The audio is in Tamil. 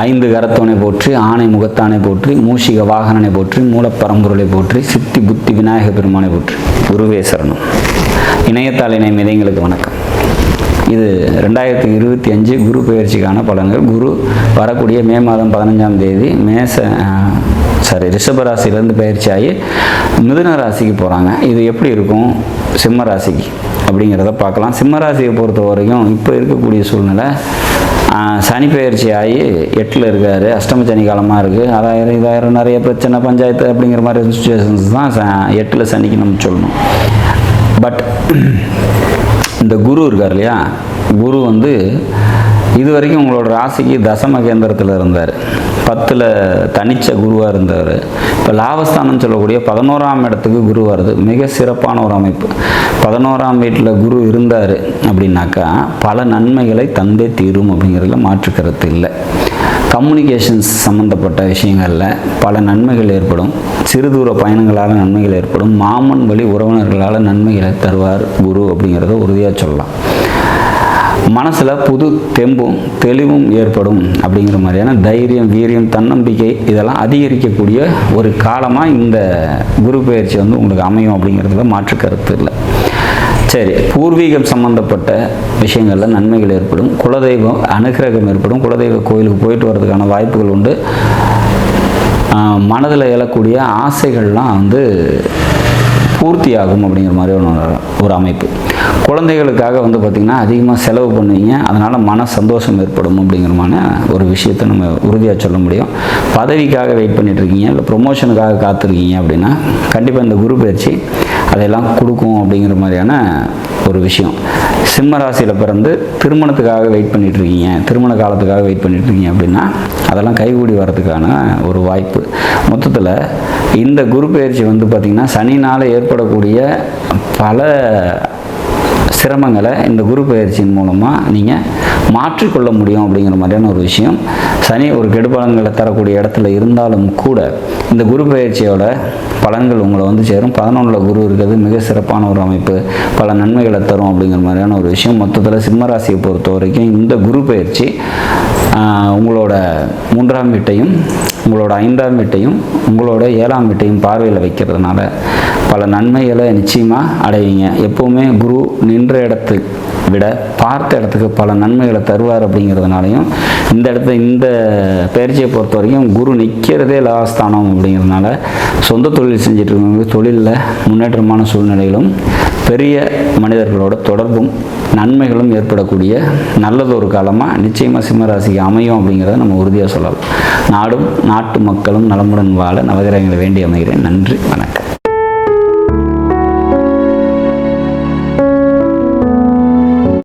ஐந்து கரத்தோனை போற்றி, ஆணை முகத்தானை போற்றி, மூஷிக வாகனனை போற்றி, மூலப்பரம்பொருளை போற்றி, சித்தி புத்தி விநாயக பெருமானை போற்றி. குருவே சரணம். இணையத்தாள் இணையம் இதயங்களுக்கு வணக்கம். இது 2025 குரு பெயர்ச்சிக்கான பலன்கள். குரு வரக்கூடிய மே மாதம் 15ஆம் தேதி ரிஷப ராசியிலேருந்து பயிற்சி ஆகி மிதுன ராசிக்கு போகிறாங்க. இது எப்படி இருக்கும் சிம்ம ராசிக்கு அப்படிங்கிறத பார்க்கலாம். சிம்ம ராசியை பொறுத்த வரைக்கும் இப்போ இருக்கக்கூடிய சூழ்நிலை, சனி பயிற்சி ஆகி 8ல் இருக்கார். அஷ்டம சனி காலமாக இருக்குது. இதாயிரம் நிறைய பிரச்சனை, பஞ்சாயத்து அப்படிங்கிற மாதிரி சுச்சுவேஷன்ஸ் தான் 8ல் சனிக்கு நம்ம சொல்லணும். பட் இந்த குரு இருக்கார் இல்லையா, குரு இது வரைக்கும் உங்களோட ராசிக்கு தசம கேந்திரத்தில் இருந்தார். 10ல் தனிச்ச குருவாக இருந்தார். இப்போ லாபஸ்தானம் சொல்லக்கூடிய 11ஆம் இடத்துக்கு குரு வருது. மிக சிறப்பான ஒரு அமைப்பு. 11ஆம் வீட்டில் குரு இருந்தார் அப்படின்னாக்கா பல நன்மைகளை தந்தே தீரும் அப்படிங்கிறதுல மாற்று கருத்து இல்லை. கம்யூனிகேஷன்ஸ் சம்மந்தப்பட்ட விஷயங்களில் பல நன்மைகள் ஏற்படும். சிறுதூர பயணங்களால் நன்மைகள் ஏற்படும். மாமன் வழி உறவினர்களால் நன்மைகளை தருவார் குரு அப்படிங்கிறத உறுதியாக சொல்லலாம். மனசில் புது தெம்பும் தெளிவும் ஏற்படும் அப்படிங்கிற மாதிரியான தைரியம், வீரியம், தன்னம்பிக்கை இதெல்லாம் அதிகரிக்கக்கூடிய ஒரு காலமாக இந்த குரு பயிற்சி உங்களுக்கு அமையும் அப்படிங்கிறதுல மாற்று கருத்து இல்லை. சரி, பூர்வீகம் சம்பந்தப்பட்ட விஷயங்களில் நன்மைகள் ஏற்படும். குலதெய்வம் அனுகிரகம் ஏற்படும். குலதெய்வ கோயிலுக்கு போயிட்டு வர்றதுக்கான வாய்ப்புகள் உண்டு. மனதில் எழக்கூடிய ஆசைகள்லாம் பூர்த்தியாகும் அப்படிங்கிற மாதிரி ஒரு அமைப்பு. குழந்தைகளுக்காக பார்த்திங்கன்னா அதிகமாக செலவு பண்ணுவீங்க. அதனால் மன சந்தோஷம் ஏற்படும் அப்படிங்கிறமான ஒரு விஷயத்தை நம்ம உறுதியாக சொல்ல முடியும். பதவிக்காக வெயிட் பண்ணிகிட்ருக்கீங்க, இல்லை ப்ரொமோஷனுக்காக காத்திருக்கீங்க அப்படின்னா கண்டிப்பாக இந்த குரு பயிற்சி அதையெல்லாம் கொடுக்கும் அப்படிங்கிற மாதிரியான ஒரு விஷயம். சிம்ம ராசியில் பிறந்து திருமணத்துக்காக வெயிட் பண்ணிகிட்ருக்கீங்க, திருமண காலத்துக்காக வெயிட் பண்ணிகிட்ருக்கீங்க அப்படின்னா அதெல்லாம் கைகூடி வர்றதுக்கான ஒரு வாய்ப்பு. மொத்தத்தில் இந்த குரு பயிற்சி பார்த்திங்கன்னா சனினால் ஏற்படக்கூடிய பல சிரமங்களை இந்த குரு பயிற்சியின் மூலமாக நீங்கள் மாற்றிக்கொள்ள முடியும் அப்படிங்கிற மாதிரியான ஒரு விஷயம். சனி ஒரு கெடுபலன்களை தரக்கூடிய இடத்துல இருந்தாலும் கூட இந்த குரு பயிற்சியோட பலன்கள் உங்களை சேரும். 11ல் குரு இருக்கிறது மிக சிறப்பான ஒரு அமைப்பு. பல நன்மைகளை தரும் அப்படிங்கிற மாதிரியான ஒரு விஷயம். மொத்தத்தில் சிம்மராசியை பொறுத்த வரைக்கும் இந்த குரு பயிற்சி உங்களோட 3ஆம் வீட்டையும், உங்களோட 5ஆம் வீட்டையும், உங்களோட 7ஆம் வீட்டையும் பார்வையில் வைக்கிறதுனால பல நன்மைகளை நிச்சயமாக அடைவீங்க. எப்போவுமே குரு நின்ற இடத்துக்கு விட பார்த்த இடத்துக்கு பல நன்மைகளை தருவார் அப்படிங்கிறதுனாலையும் இந்த பயிற்சியை பொறுத்த வரைக்கும் குரு நிற்கிறதே லாஸ்தானம் அப்படிங்கிறதுனால சொந்த தொழில் செஞ்சுட்டு இருக்கவங்க தொழிலில் முன்னேற்றமான சூழ்நிலைகளும் பெரிய மனிதர்களோட தொடர்பும் நன்மைகளும் ஏற்படக்கூடிய நல்லதொரு காலமாக நிச்சயமாக சிம்மராசிக்கு அமையும் அப்படிங்கிறத நம்ம உறுதியாக சொல்லலாம். நாடும் நாட்டு மக்களும் நலமுடன் வாழ நவகிரகங்களை வேண்டி அமைகிறேன். நன்றி, வணக்கம்.